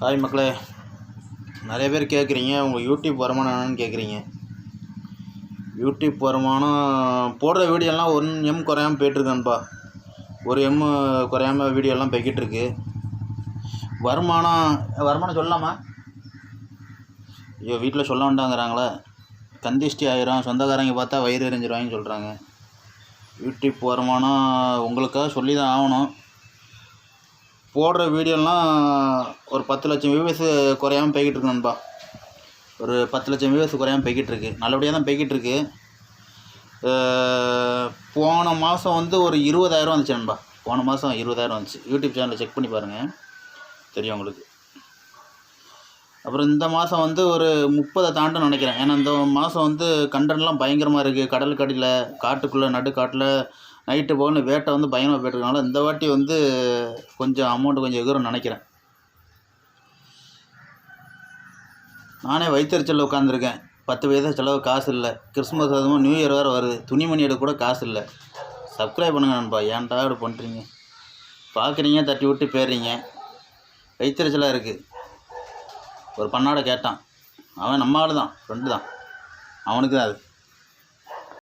Hi மக்களே, நிறைய பேர் கேட்குறீங்க உங்கள் யூடியூப் வருமானம் என்னன்னு கேட்குறீங்க. யூடியூப் வருமானம் போடுற வீடியோலாம் 1M குறையாமல் போய்ட்டுருக்கான்ப்பா. 1M குறையாமல் வீடியோலாம் போய்கிட்டுருக்கு. வருமானம் சொல்லலாமா? ஐயோ, வீட்டில் சொல்ல வேண்டாங்கிறாங்களே. கந்திஷ்டி ஆயிரும், சொந்தக்காரங்க பார்த்தா வயிறு எரிஞ்சிருவாங்கன்னு சொல்கிறாங்க. யூடியூப் வருமானம் உங்களுக்காக சொல்லி தான் ஆகணும். போடுற வீடியோலாம் ஒரு 10 லட்சம் வியூவர்ஸு குறையாமல் போய்கிட்டு இருக்கு நண்பா. ஒரு 10 லட்சம் வியூவர்ஸ் குறையாமல் போய்கிட்டு இருக்கு. நல்லபடியாக தான் போய்கிட்டு இருக்கு. போன மாதம் வந்து ஒரு 20,000 வந்துச்சு நண்பா. போன மாதம் 20,000 வந்துச்சு. யூடியூப் சேனலில் செக் பண்ணி பாருங்கள், தெரியும் உங்களுக்கு. அப்புறம் இந்த மாதம் வந்து ஒரு 30 தாண்டுன்னு நினைக்கிறேன். ஏன்னா இந்த மாதம் வந்து கண்டென்ட்லாம் பயங்கரமாக இருக்குது. கடலுக்கு அடியில், காட்டுக்குள்ளே, நடுக்காட்டில் நைட்டு போகணும் வேட்டை வந்து பயங்கரமாக போய்ட்டுருக்கனால இந்த வாட்டி வந்து கொஞ்சம் அமௌண்ட்டு கொஞ்சம் எகுறும்னு நினைக்கிறேன். நானே வயிற்றுச்சலில் உட்காந்துருக்கேன். 10 பைசா செலவு காசு இல்லை. கிறிஸ்மஸ் அதுவும் நியூ இயர் வேறு வருது. துணிமணி எடுக்க கூட காசு இல்லை. சப்ஸ்கிரைப் பண்ணுங்கள் நண்பா. ஏன்டா இப்படி பண்ணுறீங்க? பார்க்குறீங்க, தட்டி விட்டு போயிடுறீங்க. வயிற்றுச்சலாக இருக்குது. ஒரு பண்ணாடை கேட்டான். அவன் நம்ம ஆள் தான், ஃப்ரெண்டு தான். அவனுக்கு தான் அது.